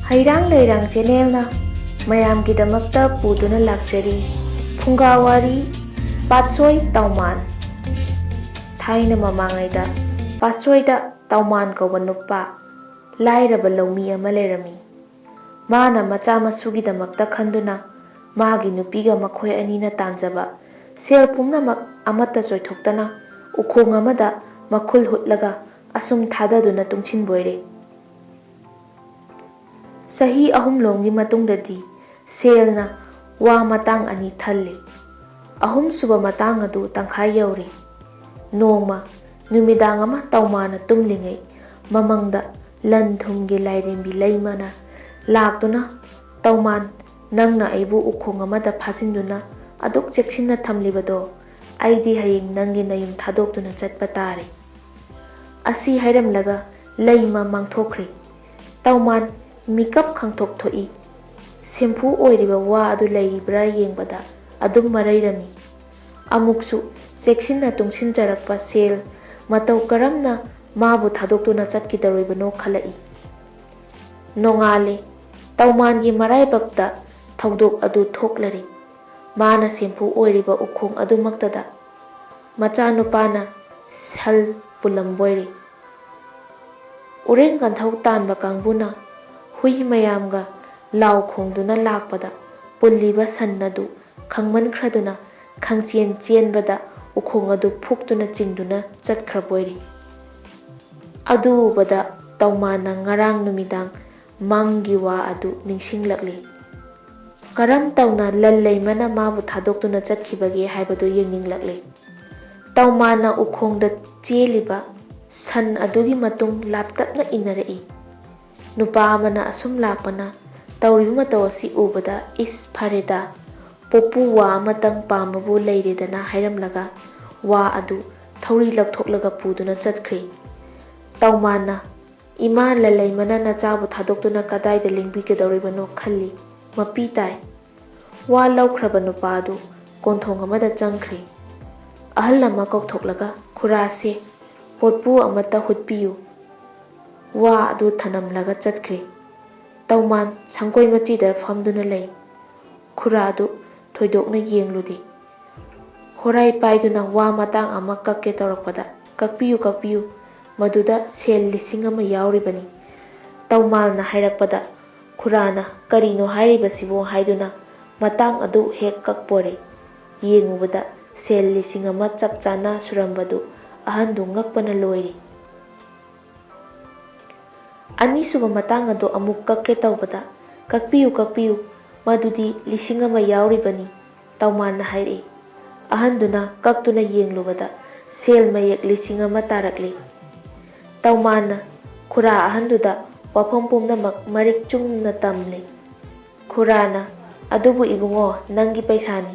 ꯍꯩꯔꯥꯡ ꯂꯩꯔꯥꯡ ꯆꯦꯅꯦꯜꯅ ꯃꯌꯥꯝꯒꯤꯗꯃꯛꯇ ꯄꯨꯗꯨꯅ ꯂꯥꯛꯆꯔꯤ ꯐꯨꯡꯒꯥꯋꯥꯔꯤ ꯄꯥꯠꯁꯣꯏ ꯇꯥꯎꯃꯥꯟ꯫ ꯊꯥꯏꯅ ꯃꯃꯥꯡꯉꯩꯗ ꯄꯥꯠꯁꯣꯏꯗ ꯇꯥꯎꯃꯥꯟ ꯀꯧꯕ ꯅꯨꯄꯥ ꯂꯥꯏꯔꯕ ꯂꯧꯃꯤ ꯑꯃ ꯂꯩꯔꯝꯃꯤ꯫ ꯃꯥꯅ ꯃꯆꯥ ꯃꯁꯨꯒꯤꯗꯃꯛꯇ ꯈꯟꯗꯨꯅ ꯃꯥꯒꯤ ꯅꯨꯄꯤꯒ ꯃꯈꯣꯏ ꯑꯅꯤꯅ ꯇꯥꯟꯖꯕ ꯁꯦꯜ ꯄꯨꯝꯅꯃꯛ ꯑꯃꯠꯇ ꯆꯣꯏꯊꯣꯛꯇꯅ ꯎꯈꯣꯡ ꯑꯃꯗ ꯃꯈꯨꯜ ꯍꯨꯠꯂꯒ ꯑꯁꯨꯝ ꯊꯥꯗꯗꯨꯅ ꯇꯨꯡꯁꯤꯟꯕꯣꯏꯔꯦ꯫ ꯆꯍꯤ 3ꯂꯣꯝꯒꯤ ꯃꯇꯨꯡꯗꯗꯤ ꯁꯦꯜꯅ ꯋꯥ ꯃꯇꯥꯡ 2 ꯊꯜꯂꯤ꯫ 3ꯁꯨꯕ ꯃꯇꯥꯡ ꯑꯗꯨ ꯇꯪꯈꯥꯏ ꯌꯧꯔꯤ꯫ ꯅꯣꯡꯃ ꯅꯨꯃꯤꯗꯥꯡ ꯑꯃ ꯇꯥꯎꯃꯥꯟꯅ ꯇꯨꯝꯂꯤꯉꯩ ꯃꯃꯪꯗ ꯂꯟ ꯊꯨꯝꯒꯤ ꯂꯥꯏꯔꯦꯝꯕꯤ ꯂꯩꯃꯅ ꯂꯥꯛꯇꯨꯅ ꯇꯥꯎꯃꯥꯟ, ꯅꯪꯅ ꯑꯩꯕꯨ ꯎꯈꯣꯡ ꯑꯃꯗ ꯐꯥꯖꯤꯟꯗꯨꯅ ꯑꯗꯨꯛ ꯆꯦꯛꯁꯤꯟꯅ ꯊꯝꯂꯤꯕꯗꯣ ꯑꯩꯗꯤ ꯍꯌꯦꯡ ꯅꯪꯒꯤ ꯅꯌꯨꯝ ꯊꯥꯗꯣꯛꯇꯨꯅ ꯆꯠꯄ ꯇꯥꯔꯦ ꯑꯁꯤ ꯍꯥꯏꯔꯝꯂꯒ ꯂꯩꯃ ꯃꯥꯡꯊꯣꯛꯈ꯭ꯔꯤ꯫ ꯇꯥꯎꯃꯥꯟ ꯃꯤꯀꯞ ꯈꯪꯊꯣꯛ ꯊꯣꯛꯏ꯫ ꯁꯦꯝꯐꯨ ꯑꯣꯏꯔꯤꯕ ꯋꯥ ꯑꯗꯨ ꯂꯩꯔꯤꯕ꯭ꯔꯥ ꯌꯦꯡꯕꯗ ꯑꯗꯨꯝ ꯃꯔꯩꯔꯝꯃꯤ꯫ ꯑꯃꯨꯛꯁꯨ ꯆꯦꯛꯁꯤꯟꯅ ꯇꯨꯡꯁꯤꯟꯖꯔꯛꯄ ꯁꯦꯜ ꯃꯇꯧ ꯀꯔꯝꯅ ꯃꯥꯕꯨ ꯊꯥꯗꯣꯛꯇꯨꯅ ꯆꯠꯈꯤꯗꯧꯔꯤꯕꯅꯣ ꯈꯜꯂꯛꯏ꯫ ꯅꯣꯡꯉꯥꯜꯂꯦ꯫ ꯇꯥꯎꯃꯥꯟꯒꯤ ꯃꯔꯥꯏꯕꯛꯇ ꯊꯧꯗꯣꯛ ꯑꯗꯨ ꯊꯣꯛꯂꯔꯤ꯫ ꯃꯥꯅ ꯁꯦꯝꯐꯨ ꯑꯣꯏꯔꯤꯕ ꯎꯈꯣꯡ ꯑꯗꯨꯃꯛꯇꯗ ꯃꯆꯥꯅꯨꯄꯥꯅ ꯁꯜ ꯄꯨꯜꯂꯝꯕꯣꯏꯔꯦ꯫ ꯎꯔꯦꯡ ꯀꯟꯊꯧ ꯇꯥꯟꯕ ꯀꯥꯡꯕꯨꯅ ꯍꯨꯏ ꯃꯌꯥꯝꯒ ꯂꯥꯎ ꯈꯣꯡꯗꯨꯅ ꯂꯥꯛꯄꯗ ꯄꯨꯜꯂꯤꯕ ꯁꯟ ꯑꯗꯨ ꯈꯪꯃꯟꯈ꯭ꯔꯗꯨꯅ ꯈꯪꯆꯦꯟ ꯆꯦꯟꯕꯗ ꯎꯈꯣꯡ ꯑꯗꯨ ꯐꯨꯛꯇꯨꯅ ꯆꯤꯡꯗꯨꯅ ꯆꯠꯈ꯭ꯔꯕꯣꯏꯔꯦ꯫ ꯑꯗꯨ ꯎꯕꯗ ꯇꯥꯎꯃꯥꯟꯅ ꯉꯔꯥꯡ ꯅꯨꯃꯤꯗꯥꯡ ꯃꯪꯒꯤ ꯋꯥ ꯑꯗꯨ ꯅꯤꯡꯁꯤꯡꯂꯛꯂꯦ꯫ ꯀꯔꯝ ꯇꯧꯅ ꯂꯟ ꯂꯩꯃꯅ ꯃꯥꯕꯨ ꯊꯥꯗꯣꯛꯇꯨꯅ ꯆꯠꯈꯤꯕꯒꯦ ꯍꯥꯏꯕꯗꯨ ꯌꯦꯡꯅꯤꯡꯂꯛꯂꯦ꯫ ꯇꯥꯎꯃꯥꯟꯅ ꯎꯈꯣꯡꯗ ꯆꯦꯜꯂꯤꯕ ꯁꯟ ꯑꯗꯨꯒꯤ ꯃꯇꯨꯡ ꯂꯥꯞꯇꯛꯅ ꯏꯟꯅꯔꯛꯏ꯫ ꯅꯨꯄꯥ ꯑꯃꯅ ꯑꯁꯨꯝ ꯂꯥꯛꯄꯅ ꯇꯧꯔꯤꯕ ꯃꯇꯧ ꯑꯁꯤ ꯎꯕꯗ "ꯏꯁ ꯐꯔꯦꯗꯥ, ꯄꯣꯄꯨ ꯋꯥ ꯑꯃꯇꯪ ꯄꯥꯝꯕꯕꯨ ꯂꯩꯔꯦꯗꯅ" ꯍꯥꯏꯔꯝꯂꯒ ꯋꯥ ꯑꯗꯨ ꯊꯧꯔꯤ ꯂꯧꯊꯣꯛꯂꯒ ꯄꯨꯗꯨꯅ ꯆꯠꯈ꯭ꯔꯦ꯫ ꯇꯥꯎꯃꯥꯟꯅ ꯏꯃꯥ ꯂꯟꯂꯩꯃꯅ ꯅꯆꯥꯕꯨ ꯊꯥꯗꯣꯛꯇꯨꯅ ꯀꯗꯥꯏꯗ ꯂꯦꯡꯕꯤꯒꯗꯧꯔꯤꯕꯅꯣ ꯈꯜꯂꯤ꯫ ꯃꯄꯤ ꯇꯥꯏ꯫ ꯋꯥ ꯂꯧꯈ꯭ꯔꯕ ꯅꯨꯄꯥ ꯑꯗꯨ ꯀꯣꯟꯊꯣꯡ ꯑꯃꯗ ꯆꯪꯈ꯭ꯔꯦ꯫ ꯑꯍꯜ ꯑꯃ ꯀꯧꯊꯣꯛꯂꯒ "ꯈꯨꯔꯥꯁꯦ, ꯄꯣꯠꯄꯨ ꯑꯃꯠꯇ ꯍꯨꯠꯄꯤꯌꯨ" ꯋꯥ ꯑꯗꯨ ꯊꯅꯝꯂꯒ ꯆꯠꯈ꯭ꯔꯦ꯫ ꯇꯥꯎꯃꯥꯟ ꯁꯪꯒꯣꯏ ꯃꯆꯤꯗ ꯐꯝꯗꯨꯅ ꯂꯩ꯫ ꯈꯨꯔꯥ ꯑꯗꯨ ꯊꯣꯏꯗꯣꯛꯅ ꯌꯦꯡꯂꯨꯗꯦ꯫ ꯍꯣꯔꯥꯏ ꯄꯥꯏꯗꯨꯅ ꯋꯥ ꯃꯇꯥꯡ ꯑꯃ ꯀꯛꯀꯦ ꯇꯧꯔꯛꯄꯗ "ꯀꯛꯄꯤꯌꯨ ꯀꯛꯄꯤꯌꯨ, ꯃꯗꯨꯗ ꯁꯦꯜ 1,000,000 ꯌꯥꯎꯔꯤꯕꯅꯤ" ꯇꯥꯎꯃꯥꯟꯅ ꯍꯥꯏꯔꯛꯄꯗ ꯈꯨꯔꯥꯅ "ꯀꯔꯤꯅꯣ ꯍꯥꯏꯔꯤꯕꯁꯤꯕꯣ" ꯍꯥꯏꯗꯨꯅ ꯃꯇꯥꯡ ꯑꯗꯨ ꯍꯦꯛ ꯀꯛꯄꯣꯔꯦ꯫ ꯌꯦꯡꯉꯨꯕꯗ ꯁꯦꯜ 1,000,000 ꯆꯞ ꯆꯥꯅ ꯁꯨꯔꯝꯕꯗꯨ ꯑꯍꯟꯗꯨ ꯉꯛꯄꯅ ꯂꯣꯏꯔꯦ꯫ 2ꯁꯨꯕ ꯃꯇꯥꯡ ꯑꯗꯨ ꯑꯃꯨꯛ ꯀꯛꯀꯦ ꯇꯧꯕꯗ "ꯀꯛꯄꯤꯌꯨ ꯀꯛꯄꯤꯌꯨ, ꯃꯗꯨꯗꯤ 1,000,000 ꯌꯥꯎꯔꯤꯕꯅꯤ" ꯇꯥꯎꯃꯥꯟꯅ ꯍꯥꯏꯔꯛꯏ꯫ ꯑꯍꯟꯗꯨꯅ ꯀꯛꯇꯨꯅ ꯌꯦꯡꯂꯨꯕꯗ ꯁꯦꯜ ꯃꯌꯦꯛ 1,000,000 ꯇꯥꯔꯛꯂꯦ꯫ ꯇꯥꯎꯃꯥꯟꯅ ꯈꯨꯔꯥ ꯑꯍꯟꯗꯨꯗ ꯋꯥꯐꯝ ꯄꯨꯝꯅꯃꯛ ꯃꯔꯤꯛ ꯆꯨꯝꯅ ꯇꯝꯂꯦ꯫ ꯈꯨꯔꯥꯅ "ꯑꯗꯨꯕꯨ ꯏꯕꯨꯡꯉꯣ, ꯅꯪꯒꯤ ꯄꯩꯁꯥꯅꯤ,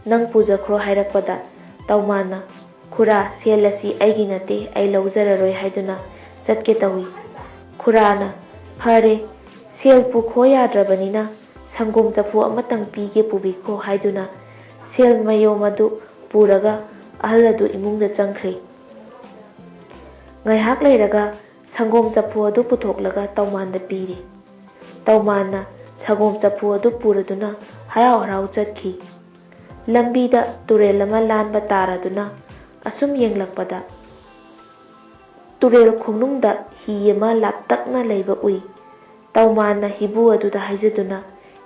ꯅꯪ ꯄꯨꯖꯈ꯭ꯔꯣ" ꯍꯥꯏꯔꯛꯄꯗ ꯇꯥꯎꯃꯥꯟꯅ "ꯈꯨꯔꯥ, ꯁꯦꯜ ꯑꯁꯤ ꯑꯩꯒꯤ ꯅꯠꯇꯦ, ꯑꯩ ꯂꯧꯖꯔꯔꯣꯏ" ꯍꯥꯏꯗꯨꯅ ꯆꯠꯀꯦ ꯇꯧꯏ꯫ ꯈꯨꯔꯥꯅ "ꯐꯔꯦ, ꯁꯦꯜ ꯄꯨꯈꯣ ꯌꯥꯗ꯭ꯔꯕꯅꯤꯅ ꯁꯪꯒꯣꯝ ꯆꯐꯨ ꯑꯃꯇꯪ ꯄꯤꯒꯦ ꯄꯨꯕꯤꯈꯣ" ꯍꯥꯏꯗꯨꯅ ꯁꯦꯜ ꯃꯌꯣꯝ ꯑꯗꯨ ꯄꯨꯔꯒ ꯑꯍꯜ ꯑꯗꯨ ꯏꯃꯨꯡꯗ ꯆꯪꯈ꯭ꯔꯦ꯫ ꯉꯥꯏꯍꯥꯛ ꯂꯩꯔꯒ ꯁꯪꯒꯣꯝ ꯆꯐꯨ ꯑꯗꯨ ꯄꯨꯊꯣꯛꯂꯒ ꯇꯥꯎꯃꯥꯟꯗ ꯄꯤꯔꯦ꯫ ꯇꯥꯎꯃꯥꯟꯅ ꯁꯪꯒꯣꯝ ꯆꯐꯨ ꯑꯗꯨ ꯄꯨꯔꯗꯨꯅ ꯍꯔꯥꯎ ꯍꯔꯥꯎ ꯆꯠꯈꯤ꯫ ꯂꯝꯕꯤꯗ ꯇꯨꯔꯦꯜ ꯑꯃ ꯂꯥꯟꯕ ꯇꯥꯔꯗꯨꯅ ꯑꯁꯨꯝ ꯌꯦꯡꯂꯛꯄꯗ ꯇꯨꯔꯦꯜ ꯈꯣꯡꯅꯨꯡꯗ ꯍꯤ ꯑꯃ ꯂꯥꯞꯇꯛꯅ ꯂꯩꯕ ꯎꯏ꯫ ꯇꯥꯎꯃꯥꯟꯅ ꯍꯤꯕꯨ ꯑꯗꯨꯗ ꯍꯥꯏꯖꯗꯨꯅ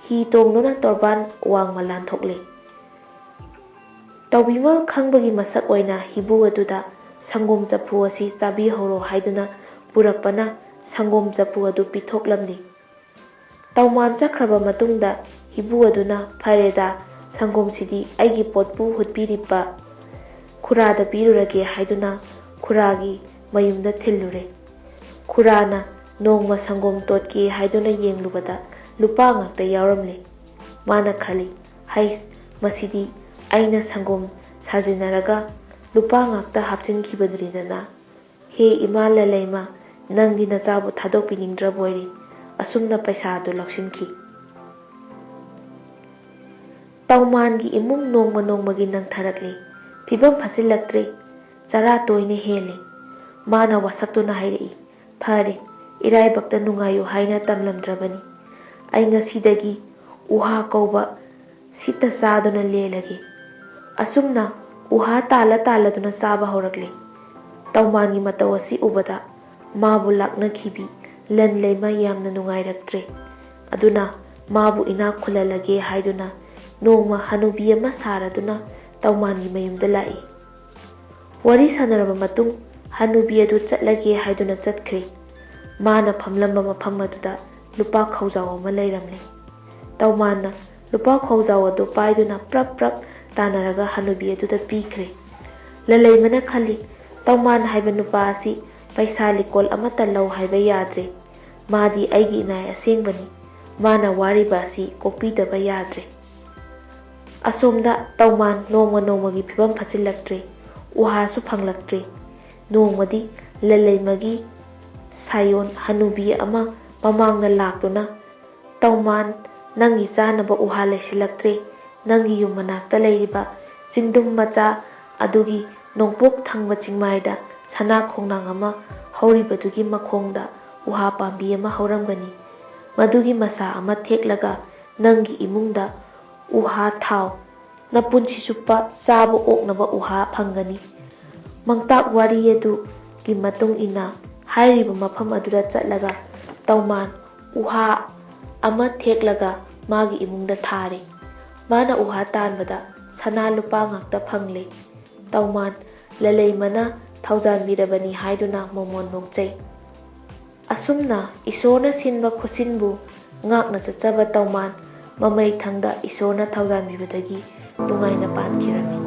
ꯍꯤ ꯇꯣꯡꯗꯨꯅ ꯇꯣꯔꯕꯥꯟ ꯋꯥꯡꯃ ꯂꯥꯟꯊꯣꯛꯂꯦ꯫ ꯇꯧꯕꯤꯃꯜ ꯈꯪꯕꯒꯤ ꯃꯁꯛ ꯑꯣꯏꯅ ꯍꯤꯕꯨ ꯑꯗꯨꯗ "ꯁꯪꯒꯣꯝ ꯆꯐꯨ ꯑꯁꯤ ꯆꯥꯕꯤꯍꯧꯔꯣ" ꯍꯥꯏꯗꯨꯅ ꯄꯨꯔꯛꯄꯅ ꯁꯪꯒꯣꯝ ꯆꯐꯨ ꯑꯗꯨ ꯄꯤꯊꯣꯛꯂꯝꯂꯦ꯫ ꯇꯥꯎꯃꯥꯟ ꯆꯠꯈ꯭ꯔꯕ ꯃꯇꯨꯡꯗ ꯍꯤꯕꯨ ꯑꯗꯨꯅ "ꯐꯔꯦꯗꯥ, ꯁꯪꯒꯣꯝꯁꯤꯗꯤ ꯑꯩꯒꯤ ꯄꯣꯠꯄꯨ ꯍꯨꯠꯄꯤꯔꯤꯕ ꯈꯨꯔꯥꯗ ꯄꯤꯔꯨꯔꯒꯦ" ꯍꯥꯏꯗꯨꯅ ꯈꯨꯔꯥꯒꯤ ꯃꯌꯨꯝꯗ ꯊꯤꯜꯂꯨꯔꯦ꯫ ꯈꯨꯔꯥꯅ ꯅꯣꯡꯃ ꯁꯪꯒꯣꯝ ꯇꯣꯠꯀꯦ ꯍꯥꯏꯗꯨꯅ ꯌꯦꯡꯂꯨꯕꯗ ꯂꯨꯄꯥ ꯉꯥꯛꯇ ꯌꯥꯎꯔꯝꯂꯦ꯫ ꯃꯥꯅ ꯈꯜꯂꯤ, "ꯍꯩꯁ, ꯃꯁꯤꯗꯤ ꯑꯩꯅ ꯁꯪꯒꯣꯝ ꯁꯥꯖꯤꯟꯅꯔꯒ ꯂꯨꯄꯥ ꯉꯥꯛꯇ ꯍꯥꯞꯆꯤꯟꯈꯤꯕꯗꯨꯅꯤꯗꯅ꯫ ꯍꯦ ꯏꯃꯥ ꯂꯟꯂꯩꯃ, ꯅꯪꯗꯤ ꯅꯆꯥꯕꯨ ꯊꯥꯗꯣꯛꯄꯤꯅꯤꯡꯗ꯭ꯔꯕꯣꯏꯔꯦ" ꯑꯁꯨꯝꯅ ꯄꯩꯁꯥ ꯑꯗꯨ ꯂꯧꯁꯤꯟꯈꯤ꯫ ꯇꯥꯎꯃꯥꯟꯒꯤ ꯏꯃꯨꯡ ꯅꯣꯡꯃ ꯅꯣꯡꯃꯒꯤ ꯅꯪꯊꯔꯛꯂꯦ꯫ ꯐꯤꯕꯝ ꯐꯠꯆꯤꯜꯂꯛꯇ꯭ꯔꯦ꯫ ꯆꯔꯥ ꯇꯣꯏꯅ ꯍꯦꯜꯂꯦ꯫ ꯃꯥꯅ ꯋꯥꯁꯛꯇꯨꯅ ꯍꯥꯏꯔꯛꯏ, "ꯐꯔꯦ, ꯏꯔꯥꯏꯕꯛꯇ ꯅꯨꯡꯉꯥꯏꯌꯨ ꯍꯥꯏꯅ ꯇꯝꯂꯝꯗ꯭ꯔꯕꯅꯤ꯫ ꯑꯩ ꯉꯁꯤꯗꯒꯤ ꯎꯍꯥ ꯀꯧꯕ ꯁꯤꯇ ꯆꯥꯗꯨꯅ ꯂꯦꯜꯂꯒꯦ꯫ ꯑꯁꯨꯝꯅ ꯎꯍꯥ ꯇꯥꯜꯂꯗꯨꯅ ꯆꯥꯕ ꯍꯧꯔꯛꯂꯦ꯫ ꯇꯧꯃꯥꯟꯒꯤ ꯃꯇꯧ ꯑꯁꯤ ꯎꯕꯗ ꯃꯥꯕꯨ ꯂꯥꯛꯅꯈꯤꯕꯤ ꯂꯟ ꯂꯩꯃ ꯌꯥꯝꯅ ꯅꯨꯡꯉꯥꯏꯔꯛꯇ꯭ꯔꯦ꯫ ꯑꯗꯨꯅ ꯃꯥꯕꯨ ꯏꯅꯥꯛ ꯈꯨꯜꯍꯜꯂꯒꯦ ꯍꯥꯏꯗꯨꯅ ꯅꯣꯡꯃ ꯍꯅꯨꯕꯤ ꯑꯃ ꯁꯥꯔꯗꯨꯅ ꯇꯧꯃꯥꯟꯒꯤ ꯃꯌꯨꯝꯗ ꯂꯥꯛꯏ꯫ ꯋꯥꯔꯤ ꯁꯥꯅꯔꯕ ꯃꯇꯨꯡ ꯍꯅꯨꯕꯤ ꯑꯗꯨ ꯆꯠꯂꯒꯦ ꯍꯥꯏꯗꯨꯅ ꯆꯠꯈ꯭ꯔꯦ꯫ ꯃꯥꯅ ꯐꯝꯂꯝꯕ ꯃꯐꯝ ꯑꯗꯨꯗ ꯂꯨꯄꯥ ꯈꯧꯖꯥꯎ ꯑꯃ ꯂꯩꯔꯝꯂꯦ꯫ ꯇꯧꯃꯥꯟꯅ ꯂꯨꯄꯥ ꯈꯧꯖꯥꯎ ꯑꯗꯨ ꯄꯥꯏꯗꯨꯅ ꯄ꯭ꯔꯞ ꯄ꯭ꯔꯞ ꯇꯥꯟꯅꯔꯒ ꯍꯅꯨꯕꯤ ꯑꯗꯨꯗ ꯄꯤꯈ꯭ꯔꯦ꯫ ꯂꯂꯩꯃꯅ ꯈꯜꯂꯤ, ꯇꯧꯃꯥꯟ ꯍꯥꯏꯕ ꯅꯨꯄꯥ ꯑꯁꯤ ꯄꯩꯁꯥ ꯂꯤꯛꯀꯣꯜ ꯑꯃꯠꯇ ꯂꯧ ꯍꯥꯏꯕ ꯌꯥꯗ꯭ꯔꯦ꯫ ꯃꯥꯗꯤ ꯑꯩꯒꯤ ꯏꯅꯥꯏ ꯑꯁꯦꯡꯕꯅꯤ꯫ ꯃꯥꯅ ꯋꯥꯔꯤꯕ ꯑꯁꯤ ꯀꯣꯛꯄꯤꯗꯕ ꯌꯥꯗ꯭ꯔꯦ꯫ ꯑꯁꯣꯝꯗ ꯇꯧꯃꯥꯟ ꯅꯣꯡꯃ ꯅꯣꯡꯃꯒꯤ ꯐꯤꯕꯝ ꯐꯠꯆꯤꯜꯂꯛꯇ꯭ꯔꯦ꯫ ꯎꯍꯥꯁꯨ ꯐꯪꯂꯛꯇ꯭ꯔꯦ꯫ ꯅꯣꯡꯃꯗꯤ ꯂꯂꯩꯃꯒꯤ ꯁꯥꯌꯣꯟ ꯍꯅꯨꯕꯤ ꯑꯃ ꯃꯃꯥꯡꯗ ꯂꯥꯛꯇꯨꯅ, ꯇꯧꯃꯥꯟ, ꯅꯪꯒꯤ ꯆꯥꯅꯕ ꯎꯍꯥ ꯂꯩꯁꯤꯜꯂꯛꯇ꯭ꯔꯦ꯫ ꯅꯪꯒꯤ ꯌꯨꯝ ꯃꯅꯥꯛꯇ ꯂꯩꯔꯤꯕ ꯆꯤꯡꯗꯨꯝ ꯃꯆꯥ ꯑꯗꯨꯒꯤ ꯅꯣꯡꯄꯣꯛ ꯊꯪꯕ ꯆꯤꯡꯃꯥꯏꯗ ꯁꯅꯥ ꯈꯣꯡꯅꯥꯡ ꯑꯃ ꯍꯧꯔꯤꯕꯗꯨꯒꯤ ꯃꯈꯣꯡꯗ ꯎꯍꯥ ꯄꯥꯝꯕꯤ ꯑꯃ ꯍꯧꯔꯝꯒꯅꯤ꯫ ꯃꯗꯨꯒꯤ ꯃꯁꯥ ꯑꯃ ꯊꯦꯛꯂꯒ ꯅꯪꯒꯤ ꯏꯃꯨꯡꯗ ꯎꯍꯥ ꯊꯥꯎ꯫ ꯅꯄꯨꯟꯁꯤ ꯆꯨꯞꯄ ꯆꯥꯕ ꯑꯣꯛꯅꯕ ꯎꯍꯥ ꯐꯪꯒꯅꯤ꯫ ꯃꯪꯇꯥꯛ ꯋꯥꯔꯤ ꯑꯗꯨꯒꯤ ꯃꯇꯨꯡ ꯏꯟꯅ ꯍꯥꯏꯔꯤꯕ ꯃꯐꯝ ꯑꯗꯨꯗ ꯆꯠꯂꯒ ꯇꯧꯃꯥꯟ ꯎꯍꯥ ꯑꯃ ꯊꯦꯛꯂꯒ ꯃꯥꯒꯤ ꯏꯃꯨꯡꯗ ꯊꯥꯔꯦ꯫ ꯃꯥꯅ ꯎꯍꯥ ꯇꯥꯟꯕꯗ ꯁꯅꯥ ꯂꯨꯄꯥ ꯉꯥꯛꯇ ꯐꯪꯂꯦ꯫ ꯇꯧꯃꯥꯟ ꯂꯂꯩꯃꯅ ꯊꯧꯖꯥꯟꯕꯤꯔꯕꯅꯤ ꯍꯥꯏꯗꯨꯅ ꯃꯣꯃꯣꯟ ꯅꯣꯛꯆꯩ꯫ ꯑꯁꯨꯝꯅ ꯏꯁꯣꯔꯅ ꯁꯤꯟꯕ ꯈꯨꯠꯁꯤꯟꯕꯨ ꯉꯥꯛꯅ ꯆꯠꯆꯕ ꯇꯧꯃꯥꯟ ꯃꯃꯩꯊꯪꯗ ꯏꯁꯣꯔꯅ ꯊꯧꯖꯥꯟꯕꯤꯕꯗꯒꯤ ꯅꯨꯡꯉꯥꯏꯅ ꯄꯥꯟꯈꯤꯔꯝꯃꯤ꯫